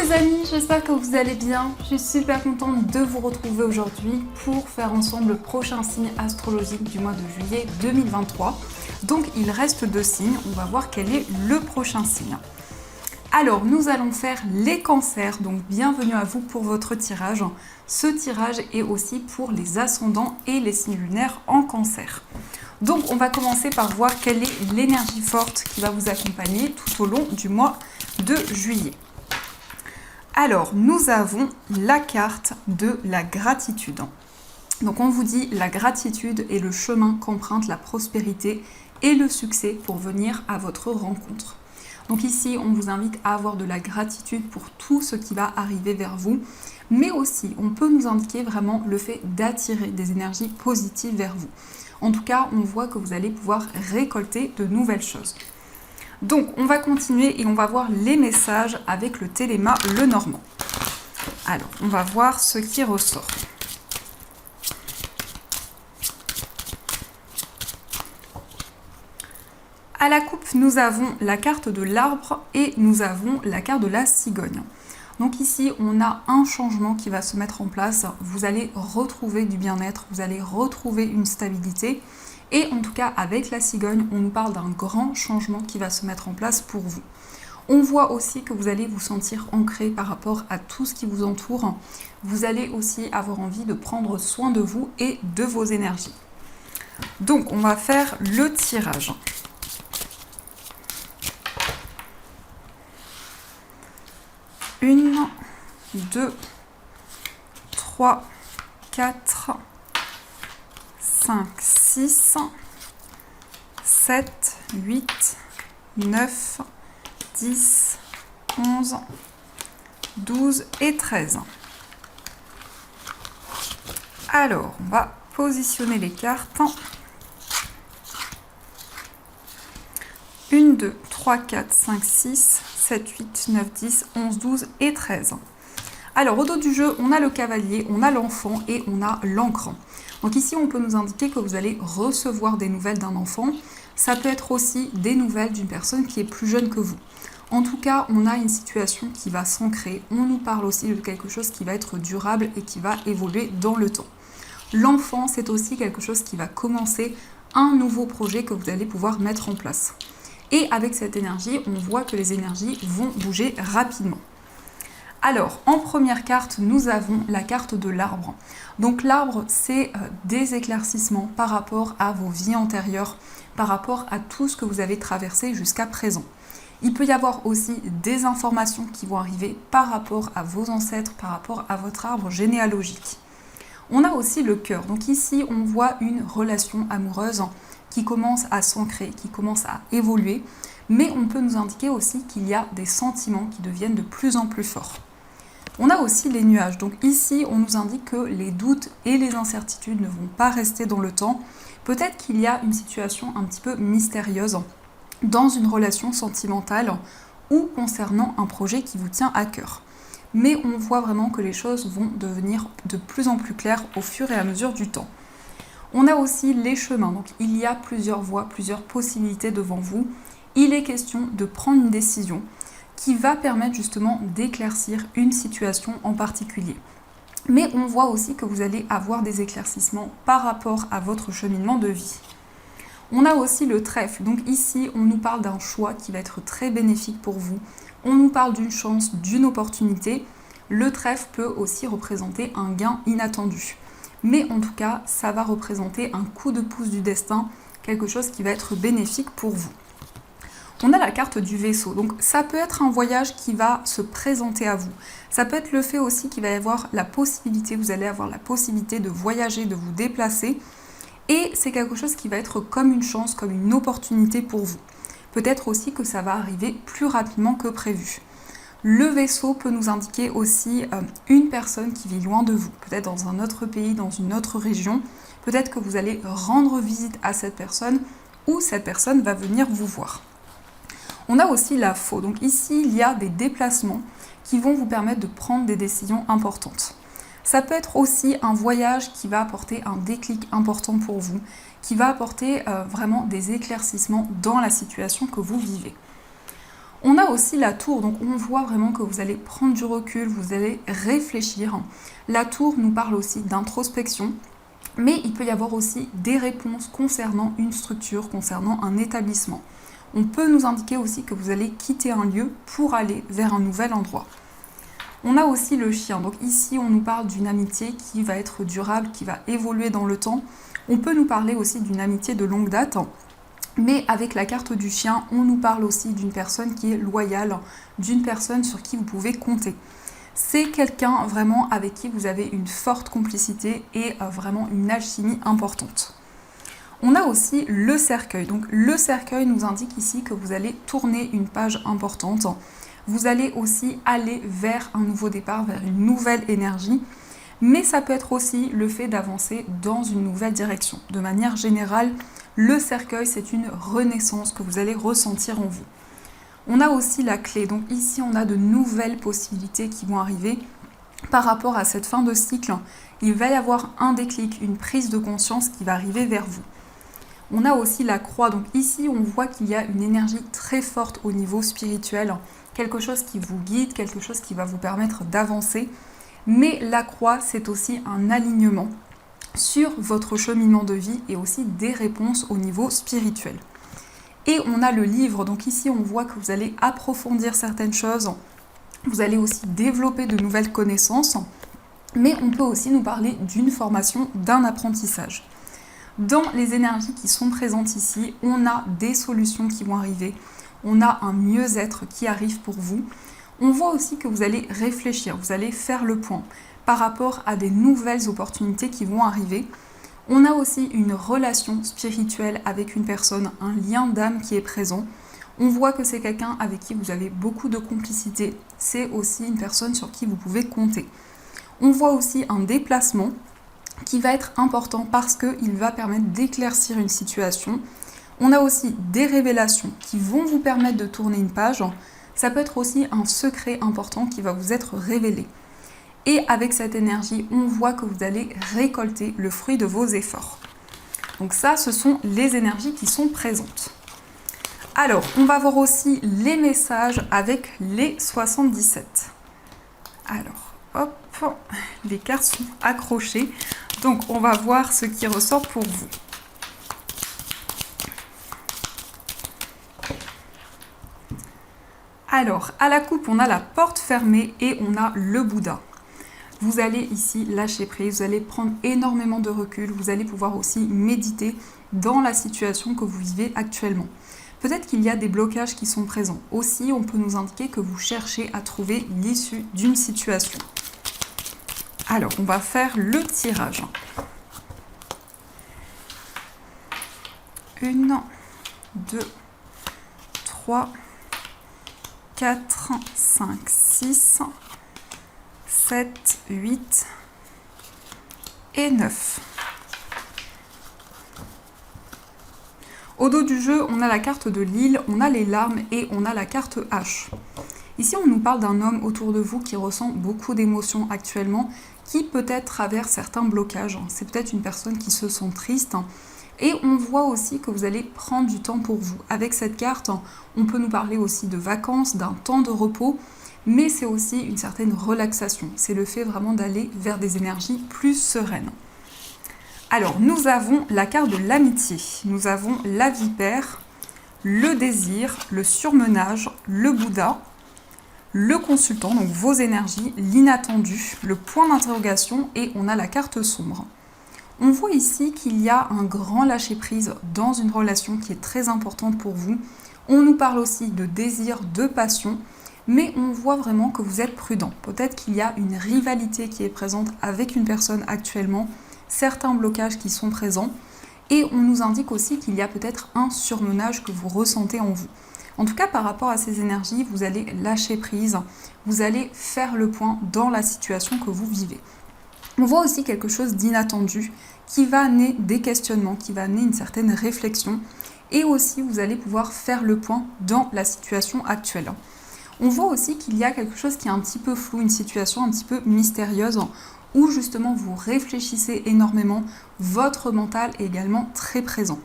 les amis, j'espère que vous allez bien. Je suis super contente de vous retrouver aujourd'hui pour faire ensemble le prochain signe astrologique du mois de juillet 2023. Donc il reste 2 signes, on va voir quel est le prochain signe. Alors nous allons faire les cancers, donc bienvenue à vous pour votre tirage. Ce tirage est aussi pour les ascendants et les signes lunaires en cancer. Donc on va commencer par voir quelle est l'énergie forte qui va vous accompagner tout au long du mois de juillet. Alors nous avons la carte de la gratitude. Donc on vous dit la gratitude est le chemin qu'emprunte la prospérité et le succès pour venir à votre rencontre. Donc ici, on vous invite à avoir de la gratitude pour tout ce qui va arriver vers vous, mais aussi, on peut nous indiquer vraiment le fait d'attirer des énergies positives vers vous. En tout cas, on voit que vous allez pouvoir récolter de nouvelles choses. Donc, on va continuer et on va voir les messages avec le Téléma Lenormand. Alors, on va voir ce qui ressort. À la coupe, nous avons la carte de l'arbre et nous avons la carte de la cigogne. Donc ici, on a un changement qui va se mettre en place. Vous allez retrouver du bien-être, vous allez retrouver une stabilité. Et en tout cas, avec la cigogne, on nous parle d'un grand changement qui va se mettre en place pour vous. On voit aussi que vous allez vous sentir ancré par rapport à tout ce qui vous entoure. Vous allez aussi avoir envie de prendre soin de vous et de vos énergies. Donc, on va faire le tirage. 1, 2, 3, 4, 5, 6, 7, 8, 9, 10, 11, 12 et 13. Alors, on va positionner les cartes. 1, 2, 3, 4, 5, 6, 7, 8, 9, 10, 11, 12 et 13. Alors, au dos du jeu, on a le cavalier, on a l'enfant et on a l'encre. Donc ici, on peut nous indiquer que vous allez recevoir des nouvelles d'un enfant. Ça peut être aussi des nouvelles d'une personne qui est plus jeune que vous. En tout cas, on a une situation qui va s'ancrer. On nous parle aussi de quelque chose qui va être durable et qui va évoluer dans le temps. L'enfant, c'est aussi quelque chose qui va commencer un nouveau projet que vous allez pouvoir mettre en place. Et avec cette énergie, on voit que les énergies vont bouger rapidement. Alors, en première carte, nous avons la carte de l'arbre. Donc l'arbre, c'est des éclaircissements par rapport à vos vies antérieures, par rapport à tout ce que vous avez traversé jusqu'à présent. Il peut y avoir aussi des informations qui vont arriver par rapport à vos ancêtres, par rapport à votre arbre généalogique. On a aussi le cœur. Donc ici, on voit une relation amoureuse qui commence à s'ancrer, qui commence à évoluer, mais on peut nous indiquer aussi qu'il y a des sentiments qui deviennent de plus en plus forts. On a aussi les nuages, donc ici on nous indique que les doutes et les incertitudes ne vont pas rester dans le temps. Peut-être qu'il y a une situation un petit peu mystérieuse dans une relation sentimentale ou concernant un projet qui vous tient à cœur. Mais on voit vraiment que les choses vont devenir de plus en plus claires au fur et à mesure du temps. On a aussi les chemins, donc il y a plusieurs voies, plusieurs possibilités devant vous. Il est question de prendre une décision qui va permettre justement d'éclaircir une situation en particulier. Mais on voit aussi que vous allez avoir des éclaircissements par rapport à votre cheminement de vie. On a aussi le trèfle, donc ici on nous parle d'un choix qui va être très bénéfique pour vous. On nous parle d'une chance, d'une opportunité. Le trèfle peut aussi représenter un gain inattendu. Mais en tout cas, ça va représenter un coup de pouce du destin, quelque chose qui va être bénéfique pour vous. On a la carte du vaisseau, donc ça peut être un voyage qui va se présenter à vous. Ça peut être le fait aussi qu'il va y avoir la possibilité, vous allez avoir la possibilité de voyager, de vous déplacer. Et c'est quelque chose qui va être comme une chance, comme une opportunité pour vous. Peut-être aussi que ça va arriver plus rapidement que prévu. Le vaisseau peut nous indiquer aussi une personne qui vit loin de vous, peut-être dans un autre pays, dans une autre région. Peut-être que vous allez rendre visite à cette personne ou cette personne va venir vous voir. On a aussi la faux. Donc ici, il y a des déplacements qui vont vous permettre de prendre des décisions importantes. Ça peut être aussi un voyage qui va apporter un déclic important pour vous, qui va apporter vraiment des éclaircissements dans la situation que vous vivez. On a aussi la tour, donc on voit vraiment que vous allez prendre du recul, vous allez réfléchir. La tour nous parle aussi d'introspection, mais il peut y avoir aussi des réponses concernant une structure, concernant un établissement. On peut nous indiquer aussi que vous allez quitter un lieu pour aller vers un nouvel endroit. On a aussi le chien, donc ici on nous parle d'une amitié qui va être durable, qui va évoluer dans le temps. On peut nous parler aussi d'une amitié de longue date, mais avec la carte du chien, on nous parle aussi d'une personne qui est loyale, d'une personne sur qui vous pouvez compter. C'est quelqu'un vraiment avec qui vous avez une forte complicité et vraiment une alchimie importante. On a aussi le cercueil. Donc le cercueil nous indique ici que vous allez tourner une page importante. Vous allez aussi aller vers un nouveau départ, vers une nouvelle énergie. Mais ça peut être aussi le fait d'avancer dans une nouvelle direction. De manière générale, le cercueil, c'est une renaissance que vous allez ressentir en vous. On a aussi la clé. Donc ici, on a de nouvelles possibilités qui vont arriver par rapport à cette fin de cycle. Il va y avoir un déclic, une prise de conscience qui va arriver vers vous. On a aussi la croix. Donc ici, on voit qu'il y a une énergie très forte au niveau spirituel. Quelque chose qui vous guide, quelque chose qui va vous permettre d'avancer. Mais la croix, c'est aussi un alignement sur votre cheminement de vie et aussi des réponses au niveau spirituel. Et on a le livre, donc ici on voit que vous allez approfondir certaines choses, vous allez aussi développer de nouvelles connaissances, mais on peut aussi nous parler d'une formation, d'un apprentissage. Dans les énergies qui sont présentes ici, on a des solutions qui vont arriver, on a un mieux-être qui arrive pour vous. On voit aussi que vous allez réfléchir, vous allez faire le point par rapport à des nouvelles opportunités qui vont arriver. On a aussi une relation spirituelle avec une personne, un lien d'âme qui est présent. On voit que c'est quelqu'un avec qui vous avez beaucoup de complicité. C'est aussi une personne sur qui vous pouvez compter. On voit aussi un déplacement qui va être important parce qu'il va permettre d'éclaircir une situation. On a aussi des révélations qui vont vous permettre de tourner une page. Ça peut être aussi un secret important qui va vous être révélé. Et avec cette énergie, on voit que vous allez récolter le fruit de vos efforts. Donc ça, ce sont les énergies qui sont présentes. Alors, on va voir aussi les messages avec les 77. Alors, hop, les cartes sont accrochées. Donc, on va voir ce qui ressort pour vous. Alors, à la coupe, on a la porte fermée et on a le Bouddha. Vous allez ici lâcher prise, vous allez prendre énormément de recul, vous allez pouvoir aussi méditer dans la situation que vous vivez actuellement. Peut-être qu'il y a des blocages qui sont présents. Aussi, on peut nous indiquer que vous cherchez à trouver l'issue d'une situation. Alors, on va faire le tirage. 1, 2, 3, 4, 5, 6, 7, 8 et 9. Au dos du jeu, on a la carte de l'île, on a les larmes et on a la carte H. Ici, on nous parle d'un homme autour de vous qui ressent beaucoup d'émotions actuellement, qui peut-être traverse certains blocages. C'est peut-être une personne qui se sent triste. Et on voit aussi que vous allez prendre du temps pour vous. Avec cette carte, on peut nous parler aussi de vacances, d'un temps de repos, mais c'est aussi une certaine relaxation. C'est le fait vraiment d'aller vers des énergies plus sereines. Alors, nous avons la carte de l'amitié. Nous avons la vipère, le désir, le surmenage, le Bouddha, le consultant, donc vos énergies, l'inattendu, le point d'interrogation et on a la carte sombre. On voit ici qu'il y a un grand lâcher-prise dans une relation qui est très importante pour vous. On nous parle aussi de désir, de passion, mais on voit vraiment que vous êtes prudent. Peut-être qu'il y a une rivalité qui est présente avec une personne actuellement, certains blocages qui sont présents, et on nous indique aussi qu'il y a peut-être un surmenage que vous ressentez en vous. En tout cas, par rapport à ces énergies, vous allez lâcher prise, vous allez faire le point dans la situation que vous vivez. On voit aussi quelque chose d'inattendu qui va amener des questionnements, qui va amener une certaine réflexion, et aussi vous allez pouvoir faire le point dans la situation actuelle. On voit aussi qu'il y a quelque chose qui est un petit peu flou, une situation un petit peu mystérieuse, où justement vous réfléchissez énormément, votre mental est également très présent.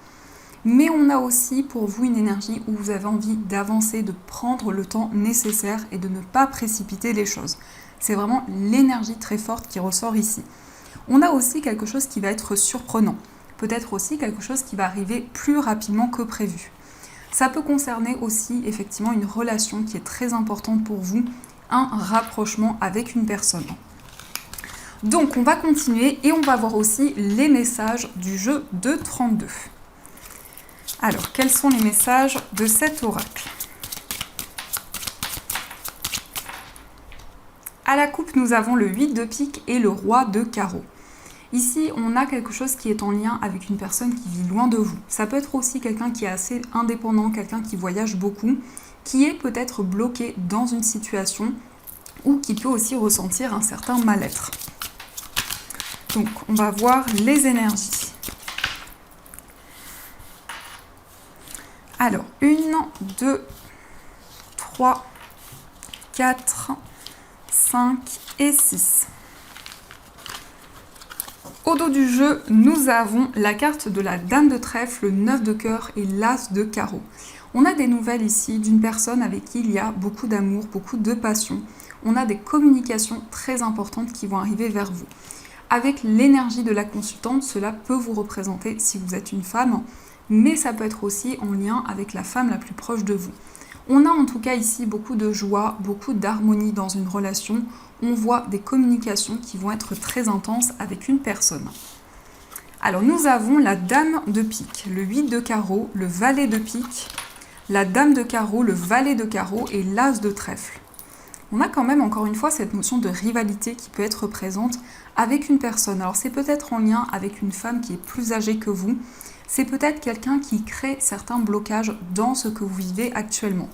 Mais on a aussi pour vous une énergie où vous avez envie d'avancer, de prendre le temps nécessaire et de ne pas précipiter les choses. C'est vraiment l'énergie très forte qui ressort ici. On a aussi quelque chose qui va être surprenant. Peut-être aussi quelque chose qui va arriver plus rapidement que prévu. Ça peut concerner aussi effectivement une relation qui est très importante pour vous, un rapprochement avec une personne. Donc on va continuer et on va voir aussi les messages du jeu de 32. Alors, quels sont les messages de cet oracle? À la coupe, nous avons le 8 de pique et le roi de carreau. Ici, on a quelque chose qui est en lien avec une personne qui vit loin de vous. Ça peut être aussi quelqu'un qui est assez indépendant, quelqu'un qui voyage beaucoup, qui est peut-être bloqué dans une situation ou qui peut aussi ressentir un certain mal-être. Donc, on va voir les énergies. Alors, 1, 2, 3, 4, 5 et 6. Au dos du jeu, nous avons la carte de la dame de trèfle, le 9 de cœur et l'as de carreau. On a des nouvelles ici d'une personne avec qui il y a beaucoup d'amour, beaucoup de passion. On a des communications très importantes qui vont arriver vers vous. Avec l'énergie de la consultante, cela peut vous représenter si vous êtes une femme, mais ça peut être aussi en lien avec la femme la plus proche de vous. On a en tout cas ici beaucoup de joie, beaucoup d'harmonie dans une relation. On voit des communications qui vont être très intenses avec une personne. Alors nous avons la dame de pique, le 8 de carreau, le valet de pique, la dame de carreau, le valet de carreau et l'as de trèfle. On a quand même encore une fois cette notion de rivalité qui peut être présente avec une personne. Alors c'est peut-être en lien avec une femme qui est plus âgée que vous. C'est peut-être quelqu'un qui crée certains blocages dans ce que vous vivez actuellement.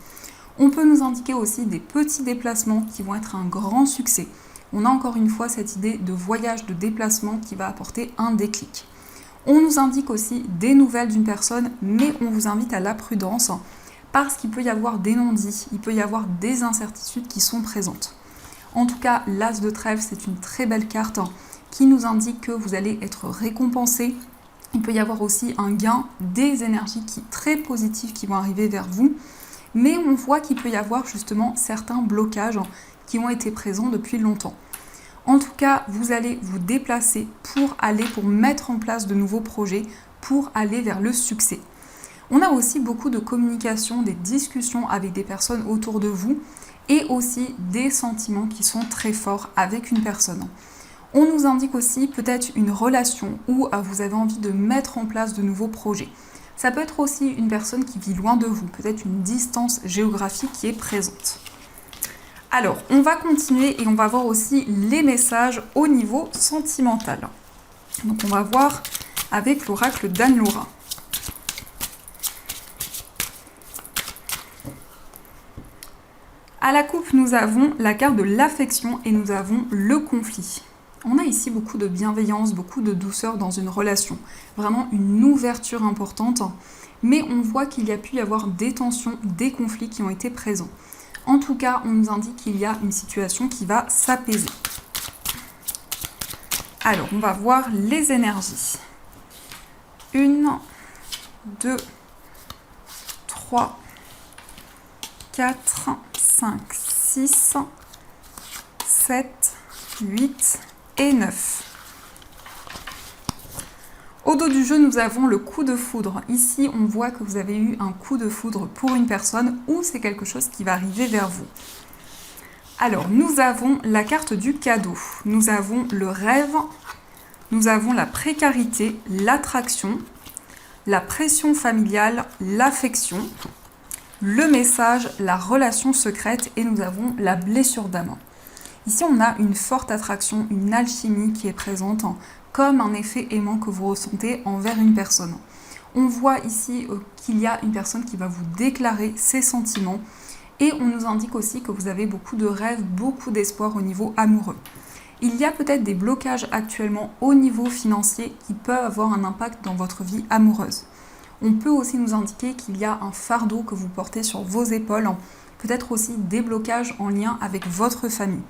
On peut nous indiquer aussi des petits déplacements qui vont être un grand succès. On a encore une fois cette idée de voyage, de déplacement qui va apporter un déclic. On nous indique aussi des nouvelles d'une personne, mais on vous invite à la prudence parce qu'il peut y avoir des non-dits, il peut y avoir des incertitudes qui sont présentes. En tout cas, l'as de trèfle, c'est une très belle carte qui nous indique que vous allez être récompensé. Il peut y avoir aussi un gain, des énergies très positives qui vont arriver vers vous. Mais on voit qu'il peut y avoir justement certains blocages qui ont été présents depuis longtemps. En tout cas, vous allez vous déplacer pour mettre en place de nouveaux projets, pour aller vers le succès. On a aussi beaucoup de communication, des discussions avec des personnes autour de vous et aussi des sentiments qui sont très forts avec une personne. On nous indique aussi peut-être une relation où vous avez envie de mettre en place de nouveaux projets. Ça peut être aussi une personne qui vit loin de vous, peut-être une distance géographique qui est présente. Alors, on va continuer et on va voir aussi les messages au niveau sentimental. Donc, on va voir avec l'oracle d'Anne-Laura. À la coupe, nous avons la carte de l'affection et nous avons le conflit. On a ici beaucoup de bienveillance, beaucoup de douceur dans une relation. Vraiment une ouverture importante. Mais on voit qu'il y a pu y avoir des tensions, des conflits qui ont été présents. En tout cas, on nous indique qu'il y a une situation qui va s'apaiser. Alors, on va voir les énergies. 1, 2, 3, 4, 5, 6, 7, 8 et 9. Au dos du jeu, nous avons le coup de foudre. Ici, on voit que vous avez eu un coup de foudre pour une personne ou c'est quelque chose qui va arriver vers vous. Alors, nous avons la carte du cadeau. Nous avons le rêve, nous avons la précarité, l'attraction, la pression familiale, l'affection, le message, la relation secrète et nous avons la blessure d'âme. Ici, on a une forte attraction, une alchimie qui est présente, comme un effet aimant que vous ressentez envers une personne. On voit ici qu'il y a une personne qui va vous déclarer ses sentiments et on nous indique aussi que vous avez beaucoup de rêves, beaucoup d'espoir au niveau amoureux. Il y a peut-être des blocages actuellement au niveau financier qui peuvent avoir un impact dans votre vie amoureuse. On peut aussi nous indiquer qu'il y a un fardeau que vous portez sur vos épaules, peut-être aussi des blocages en lien avec votre famille.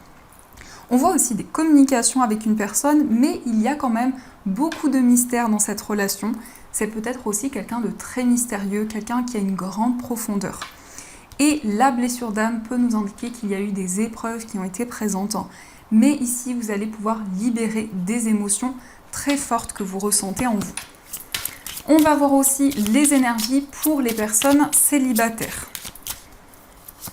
On voit aussi des communications avec une personne, mais il y a quand même beaucoup de mystères dans cette relation. c'est peut-être aussi quelqu'un de très mystérieux, quelqu'un qui a une grande profondeur. Et la blessure d'âme peut nous indiquer qu'il y a eu des épreuves qui ont été présentes, mais ici vous allez pouvoir libérer des émotions très fortes que vous ressentez en vous. On va voir aussi les énergies pour les personnes célibataires.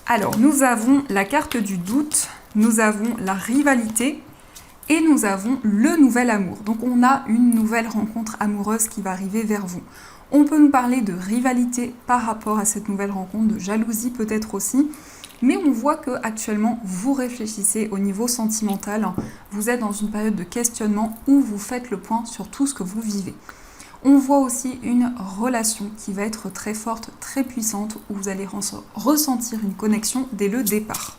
Alors, nous avons la carte du doute, nous avons la rivalité et nous avons le nouvel amour. Donc, on a une nouvelle rencontre amoureuse qui va arriver vers vous. On peut nous parler de rivalité par rapport à cette nouvelle rencontre, de jalousie peut-être aussi, mais on voit que actuellement vous réfléchissez au niveau sentimental, vous êtes dans une période de questionnement où vous faites le point sur tout ce que vous vivez. On voit aussi une relation qui va être très forte, très puissante, où vous allez ressentir une connexion dès le départ.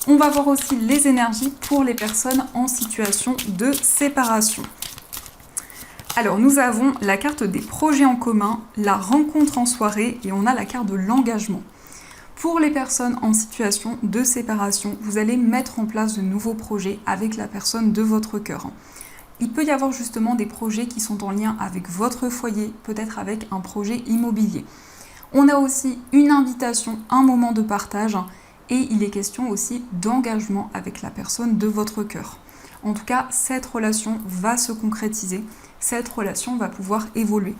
On va voir aussi les énergies pour les personnes en situation de séparation. Alors, nous avons la carte des projets en commun, la rencontre en soirée et on a la carte de l'engagement. Pour les personnes en situation de séparation, vous allez mettre en place de nouveaux projets avec la personne de votre cœur. Il peut y avoir justement des projets qui sont en lien avec votre foyer, peut-être avec un projet immobilier. On a aussi une invitation, un moment de partage et il est question aussi d'engagement avec la personne de votre cœur. En tout cas, cette relation va se concrétiser, cette relation va pouvoir évoluer.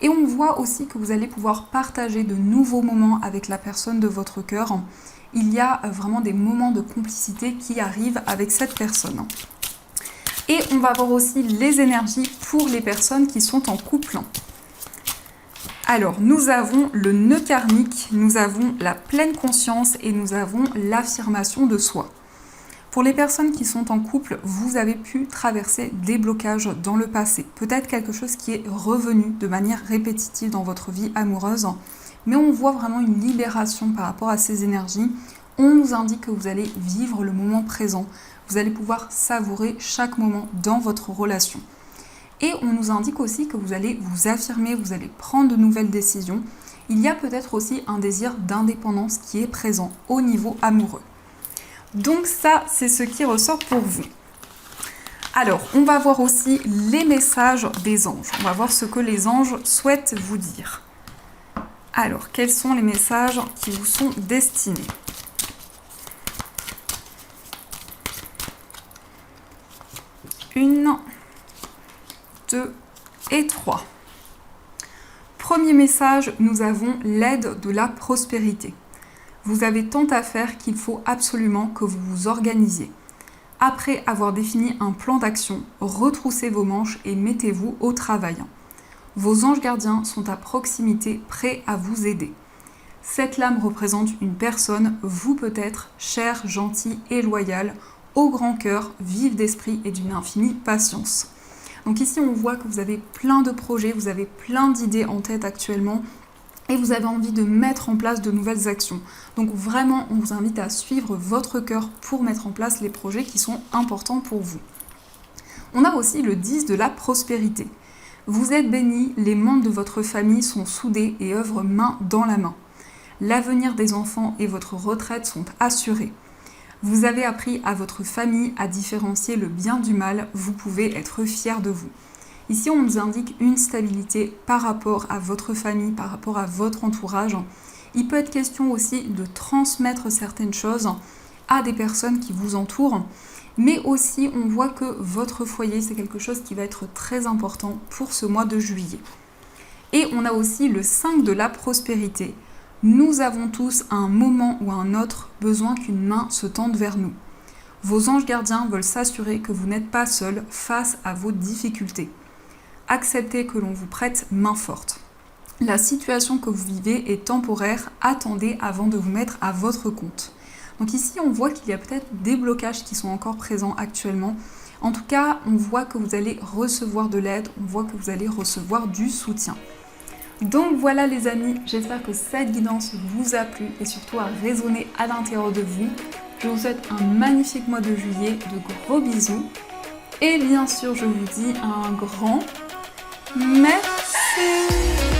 Et on voit aussi que vous allez pouvoir partager de nouveaux moments avec la personne de votre cœur. Il y a vraiment des moments de complicité qui arrivent avec cette personne. Et on va voir aussi les énergies pour les personnes qui sont en couple. Alors, nous avons le nœud karmique, nous avons la pleine conscience et nous avons l'affirmation de soi. Pour les personnes qui sont en couple, vous avez pu traverser des blocages dans le passé. Peut-être quelque chose qui est revenu de manière répétitive dans votre vie amoureuse. Mais on voit vraiment une libération par rapport à ces énergies. On nous indique que vous allez vivre le moment présent. Vous allez pouvoir savourer chaque moment dans votre relation. Et on nous indique aussi que vous allez vous affirmer, vous allez prendre de nouvelles décisions. Il y a peut-être aussi un désir d'indépendance qui est présent au niveau amoureux. Donc ça, c'est ce qui ressort pour vous. Alors, on va voir aussi les messages des anges. On va voir ce que les anges souhaitent vous dire. Alors, quels sont les messages qui vous sont destinés ? Une, 2 et 3. Premier message, nous avons l'aide de la prospérité. Vous avez tant à faire qu'il faut absolument que vous vous organisiez. Après avoir défini un plan d'action, retroussez vos manches et mettez-vous au travail. Vos anges gardiens sont à proximité, prêts à vous aider. Cette lame représente une personne, vous peut-être, chère, gentille et loyale, au grand cœur, vive d'esprit et d'une infinie patience. Donc ici, on voit que vous avez plein de projets, vous avez plein d'idées en tête actuellement et vous avez envie de mettre en place de nouvelles actions. Donc vraiment, on vous invite à suivre votre cœur pour mettre en place les projets qui sont importants pour vous. On a aussi le 10 de la prospérité. Vous êtes bénis, les membres de votre famille sont soudés et œuvrent main dans la main. L'avenir des enfants et votre retraite sont assurés. Vous avez appris à votre famille à différencier le bien du mal, vous pouvez être fiers de vous. Ici, on nous indique une stabilité par rapport à votre famille, par rapport à votre entourage. Il peut être question aussi de transmettre certaines choses à des personnes qui vous entourent, mais aussi on voit que votre foyer, c'est quelque chose qui va être très important pour ce mois de juillet. Et on a aussi le 5 de la prospérité. Nous avons tous à un moment ou à un autre besoin qu'une main se tende vers nous. Vos anges gardiens veulent s'assurer que vous n'êtes pas seul face à vos difficultés. Acceptez que l'on vous prête main forte. La situation que vous vivez est temporaire, attendez avant de vous mettre à votre compte. Donc ici, on voit qu'il y a peut-être des blocages qui sont encore présents actuellement. En tout cas, on voit que vous allez recevoir de l'aide, on voit que vous allez recevoir du soutien. Donc voilà les amis, j'espère que cette guidance vous a plu et surtout a résonné à l'intérieur de vous. Je vous souhaite un magnifique mois de juillet, de gros bisous. Et bien sûr, je vous dis un grand merci.